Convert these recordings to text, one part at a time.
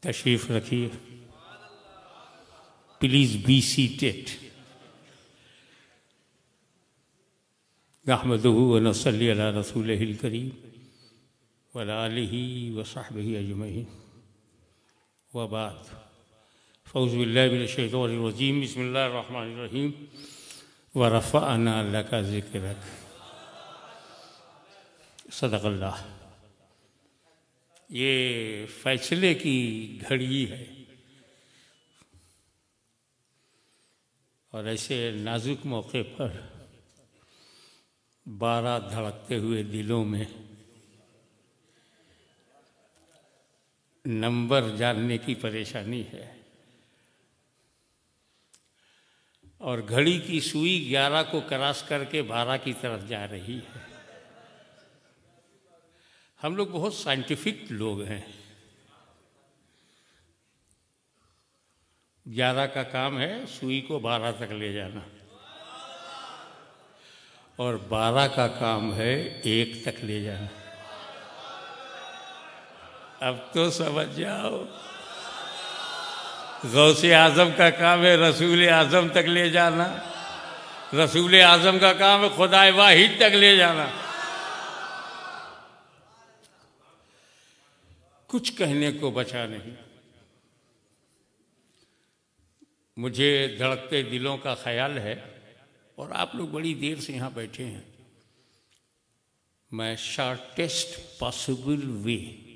तशरीफ रखिए। Please be seated. नहमदुहु व नसल्ली अला रसूलिहिल करीम व अला आलिहि व सहबिहि अजमईन व बाद। फ़ौज़ु बिल्लाहि मिनश शैतानिर रजीम। बिस्मिल्लाहिर रहमानिर रहीम। व रफ़अना लका ज़िक्रक। सदक़ल्लाह। ये फैसले की घड़ी है और ऐसे नाजुक मौके पर 12 धड़कते हुए दिलों में नंबर जानने की परेशानी है और घड़ी की सुई 11 को क्रॉस करके 12 की तरफ जा रही है। हम लोग बहुत साइंटिफिक लोग हैं। 11 का काम है सुई को 12 तक ले जाना और 12 का काम है 1 तक ले जाना। अब तो समझ जाओ, गौसे आजम का काम है रसूल आजम तक ले जाना, रसूल आजम का काम है खुदाए वाहिद तक ले जाना। कुछ कहने को बचा नहीं। मुझे धड़कते दिलों का ख्याल है और आप लोग बड़ी देर से यहाँ बैठे हैं। मैं शॉर्टेस्ट पॉसिबल वे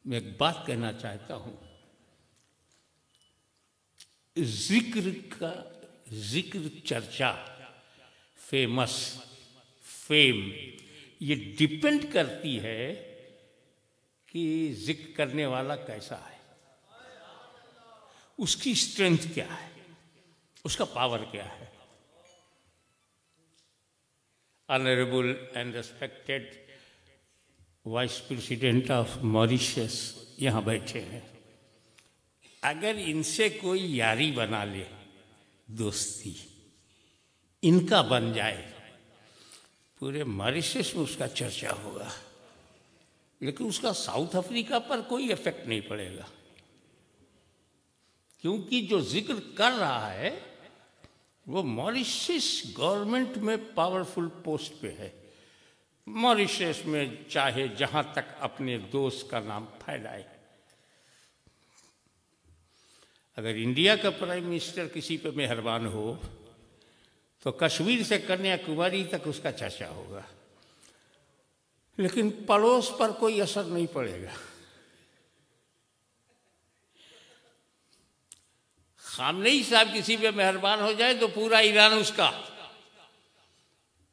में एक बात कहना चाहता हूँ। जिक्र चर्चा फेमस फेम ये डिपेंड करती है कि जिक्र करने वाला कैसा है, उसकी स्ट्रेंथ क्या है, उसका पावर क्या है। Honourable and respected vice president of Mauritius यहाँ बैठे हैं। अगर इनसे कोई यारी बना ले, दोस्ती इनका बन जाए, पूरे मॉरिशस में उसका चर्चा होगा, लेकिन उसका साउथ अफ्रीका पर कोई इफेक्ट नहीं पड़ेगा, क्योंकि जो जिक्र कर रहा है वो मॉरिशस गवर्नमेंट में पावरफुल पोस्ट पे है। मॉरिशस में चाहे जहां तक अपने दोस्त का नाम फैलाए। अगर इंडिया का प्राइम मिनिस्टर किसी पे मेहरबान हो तो कश्मीर से कन्याकुमारी तक उसका चर्चा होगा, लेकिन पड़ोस पर कोई असर नहीं पड़ेगा। खामनेई साहब किसी पे मेहरबान हो जाए तो पूरा ईरान उसका,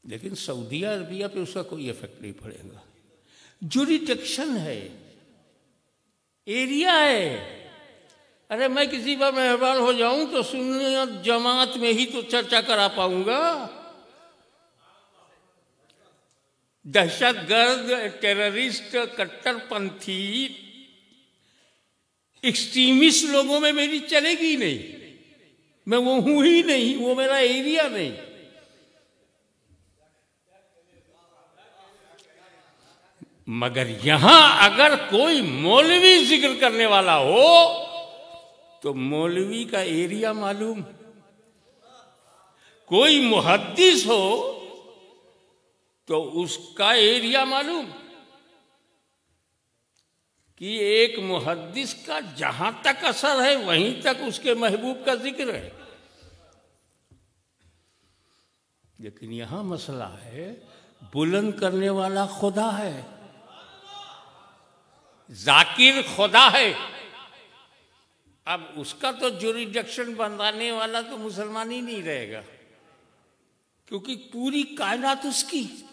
लेकिन सऊदी अरबिया पे उसका कोई इफेक्ट नहीं पड़ेगा। जुरिडिक्शन है, एरिया है। अरे मैं किसी पर मेहरबान हो जाऊं तो सुन्नी जमात में ही तो चर्चा करा पाऊंगा। दहशतगर्द, टेररिस्ट, कट्टरपंथी, एक्सट्रीमिस्ट लोगों में मेरी चलेगी नहीं। मैं वो हूं ही नहीं, वो मेरा एरिया नहीं। मगर यहां अगर कोई मौलवी जिक्र करने वाला हो तो मौलवी का एरिया मालूम, कोई मुहद्दिस हो तो उसका एरिया मालूम कि एक मुहद्दिस का जहां तक असर है वहीं तक उसके महबूब का जिक्र है। लेकिन यहां मसला है, बुलंद करने वाला खुदा है, जाकिर खुदा है। अब उसका तो जुरिडिक्शन बनाने वाला तो मुसलमान ही नहीं रहेगा, क्योंकि पूरी कायनात उसकी,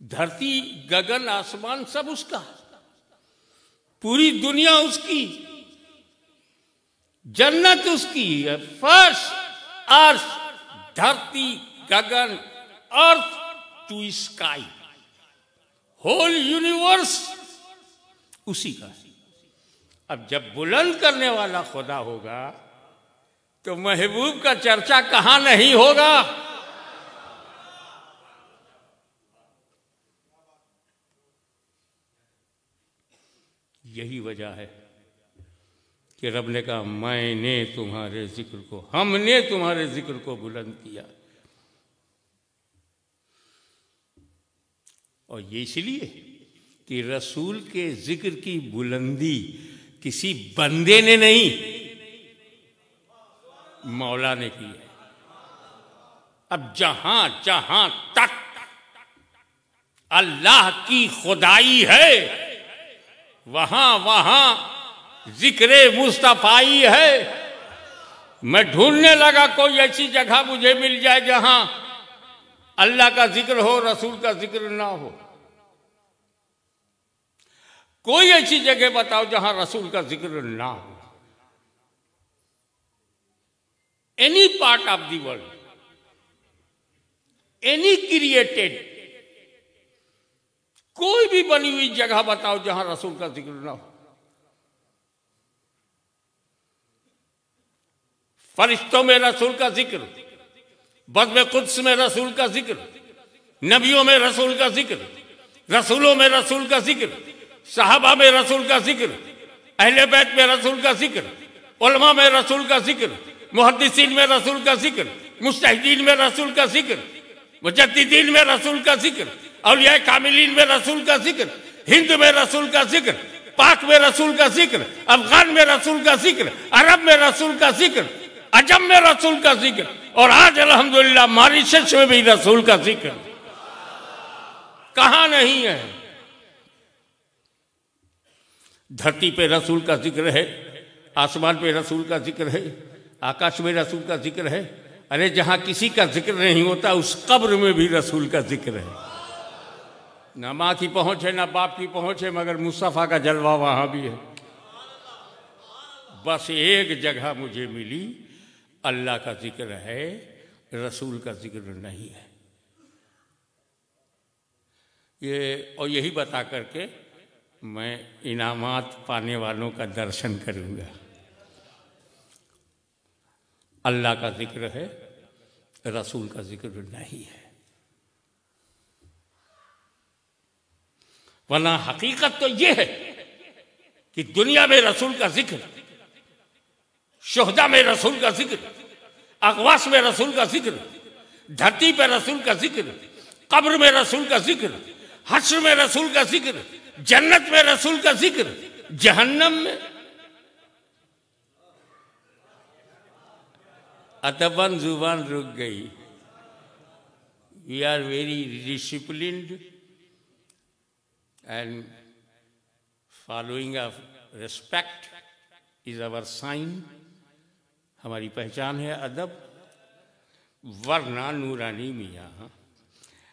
धरती गगन आसमान सब उसका, पूरी दुनिया उसकी, जन्नत उसकी है। फर्श, अर्श, धरती, गगन, earth to sky, whole universe उसी का। अब जब बुलंद करने वाला खुदा होगा तो महबूब का चर्चा कहां नहीं होगा। यही वजह है कि रब ने कहा मैंने तुम्हारे जिक्र को, हमने तुम्हारे जिक्र को बुलंद किया। और ये इसलिए कि रसूल के जिक्र की बुलंदी किसी बंदे ने नहीं, मौला ने की है। अब जहां जहां तक अल्लाह की खुदाई है वहां वहां जिक्र मुस्तफाई है। मैं ढूंढने लगा कोई ऐसी जगह मुझे मिल जाए जहां अल्लाह का जिक्र हो, रसूल का जिक्र ना हो। कोई ऐसी जगह बताओ जहां रसूल का जिक्र ना हो। Any part of the world, any created, कोई भी बनी हुई जगह बताओ जहां रसूल का जिक्र ना हो। फरिश्तों में रसूल का जिक्र, बज़्म कुद्स में रसूल का जिक्र, नबियों में रसूल का जिक्र, रसूलों में रसूल का जिक्र, सहाबा में रसूल का जिक्र, अहले बैत में रसूल का जिक्र, उलमा में रसूल का जिक्र, मुहद्दिसीन में रसूल का जिक्र, मुज्तहिदीन में रसूल का जिक्र, मुजद्दिदीन में रसूल का जिक्र, औलिया कामिलीन में रसूल का जिक्र, हिंद में रसूल का जिक्र, पाक में रसूल का जिक्र, अफगान में रसूल का जिक्र, अरब में रसूल का जिक्र, अजम में रसूल का जिक्र, और आज अल्हम्दुलिल्लाह मॉरिशस में भी रसूल का जिक्र। कहां नहीं है? धरती पे रसूल का जिक्र है, आसमान पे रसूल का जिक्र है, आकाश में रसूल का जिक्र है। अरे जहां किसी का जिक्र नहीं होता उस कब्र में भी रसूल का जिक्र है। ना माँ की पहुंच है, ना बाप की पहुंच है, मगर मुस्तफा का जलवा वहां भी है। बस एक जगह मुझे मिली, अल्लाह का जिक्र है, रसूल का जिक्र नहीं है। ये और यही बता करके मैं इनामात पाने वालों का दर्शन करूंगा। अल्लाह का जिक्र है, रसूल का जिक्र नहीं है। वरना हकीकत तो यह है कि दुनिया में रसूल का जिक्र, शुहदा में रसूल का जिक्र, अगवास में रसूल का जिक्र, धरती पर रसूल का जिक्र, कब्र में रसूल का जिक्र, हश्र में रसूल का जिक्र, जन्नत में रसूल का जिक्र, जहन्नम में। अतबन जुबान रुक गई। We are very disciplined and following of respect is our sign, हमारी पहचान है अदब। वरना नूरानी मियाँ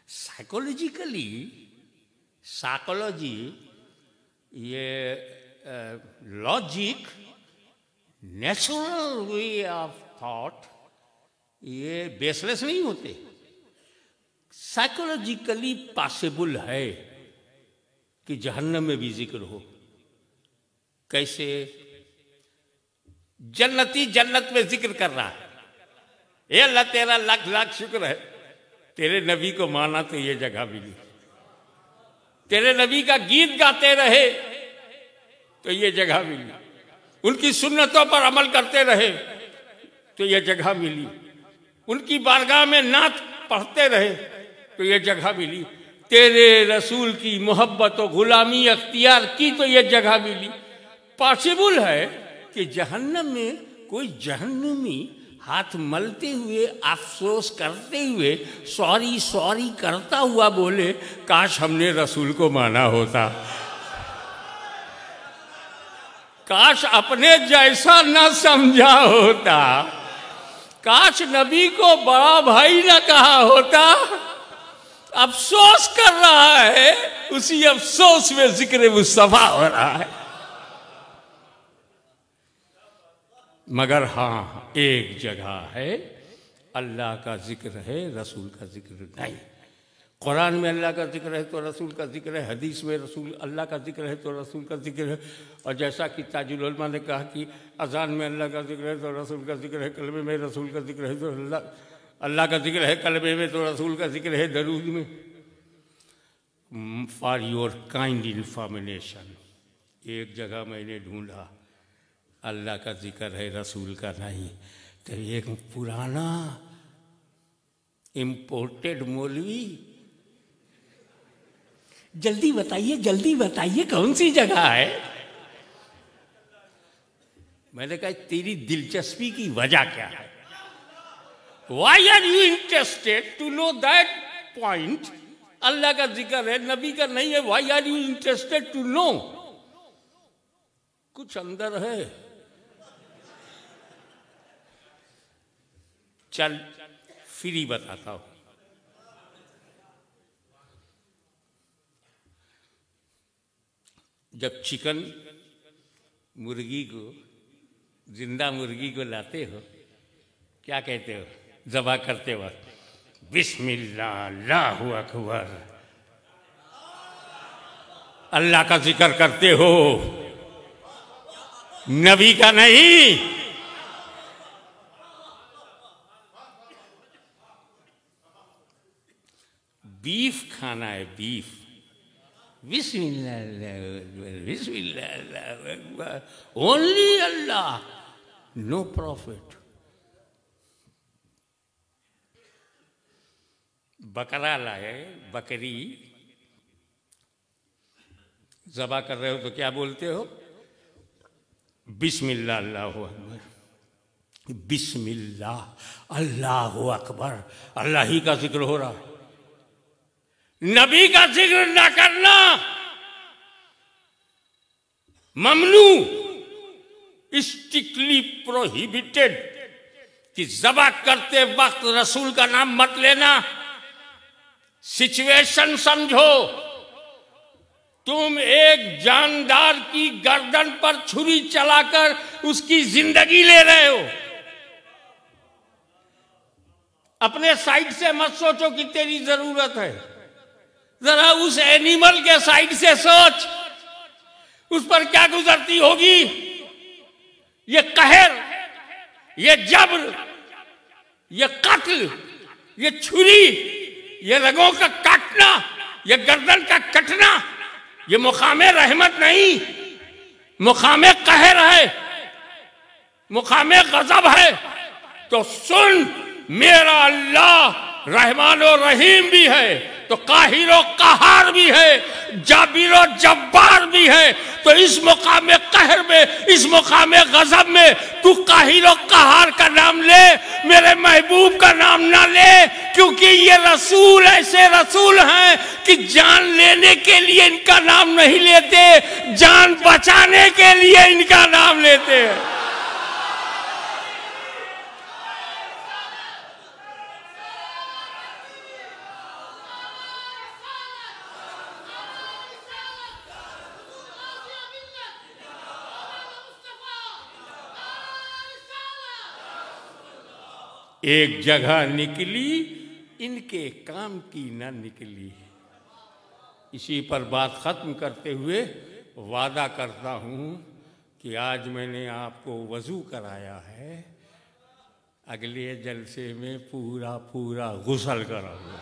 साइकोलॉजिकली, साइकोलॉजी, ये logic, natural way of thought, ये बेसलेस नहीं होते। साइकोलॉजिकली पॉसिबल है कि जहन्नम में भी जिक्र हो। कैसे? जन्नती जन्नत में जिक्र कर रहा है, ये अल्लाह तेरा लाख लाख शुक्र है, तेरे नबी को माना तो ये जगह मिली। तेरे नबी का गीत गाते रहे तो ये जगह मिली। उनकी सुन्नतों पर अमल करते रहे तो ये जगह मिली। उनकी बारगाह में नात पढ़ते रहे तो ये जगह मिली। तेरे रसूल की मोहब्बत और गुलामी अख्तियार की तो ये जगह मिली। पॉसिबल है कि जहन्नम में कोई जहन्नमी हाथ मलते हुए, अफसोस करते हुए, सॉरी सॉरी करता हुआ बोले, काश हमने रसूल को माना होता, काश अपने जैसा न समझा होता, काश नबी को बड़ा भाई न कहा होता। अफसोस कर रहा है, उसी अफसोस में जिक्र मुस्तफा हो रहा है। मगर हाँ, एक जगह है अल्लाह का जिक्र है, रसूल का जिक्र नहीं। कुरान में अल्लाह का जिक्र है तो रसूल का जिक्र है, हदीस में रसूल अल्लाह का जिक्र है तो रसूल का जिक्र है। और जैसा कि ताजुल उलमा ने कहा कि अजान में अल्लाह का जिक्र है तो रसूल का जिक्र है, कलमे में रसूल का जिक्र है तो अल्लाह का जिक्र है, कलमे में तो रसूल का जिक्र है, दरूद में। फॉर योर काइंड इंफॉर्मेशन, एक जगह मैंने ढूंढा, अल्लाह का जिक्र है, रसूल का नहीं। तो एक पुराना इम्पोर्टेड मौलवी, जल्दी बताइए कौन सी जगह है। मैंने कहा तेरी दिलचस्पी की वजह क्या है? Why are you interested to know that point? Allah का जिक्र है, नबी का नहीं है, why are you interested to know? कुछ अंदर है। चल फिर ही बताता हूं। जब चिकन मुर्गी को, जिंदा मुर्गी को लाते हो, क्या कहते हो ज़बा करते वक्त? बिस्मिल्लाह, अल्लाहु अकबर, अल्लाह का जिक्र करते हो, नबी का नहीं। बीफ खाना है, बीफ। बिस्मिल्लाह, ओनली अल्लाह, नो प्रॉफिट। बकरा लाए, बकरी ज़बा कर रहे हो तो क्या बोलते हो? बिस्मिल्लाह, अल्लाहु अकबर, बिस्मिल्लाह, अल्लाहु अकबर, अल्लाह ही का जिक्र हो रहा। नबी का जिक्र ना करना ममनू, स्ट्रिक्टली प्रोहिबिटेड। कि ज़बा करते वक्त रसूल का नाम मत लेना। सिचुएशन समझो, तुम एक जानदार की गर्दन पर छुरी चलाकर उसकी जिंदगी ले रहे हो। अपने साइड से मत सोचो कि तेरी जरूरत है, जरा उस एनिमल के साइड से सोच, उस पर क्या गुजरती होगी। ये कहर, ये जबर, ये कत्ल, ये छुरी, ये रगों का काटना, ये गर्दन का कटना, ये मुकामे रहमत नहीं, मुकामे कहर है, मुकामे गजब है। तो सुन, मेरा अल्लाह रहमान और रहीम भी है, तो काहिरो कहार भी है, जाबिरो जब्बार भी है। तो इस मुकामे कहर में, इस मुकामे गजब में तू काहिरो कहार का नाम ले, मेरे महबूब का नाम ना ले। क्योंकि ये रसूल ऐसे रसूल हैं कि जान लेने के लिए इनका नाम नहीं लेते, जान बचाने के लिए इनका नाम लेते हैं। एक जगह निकली, इनके काम की न निकली। इसी पर बात खत्म करते हुए वादा करता हूँ कि आज मैंने आपको वज़ू कराया है, अगले जलसे में पूरा गुस्ल कराऊंगा।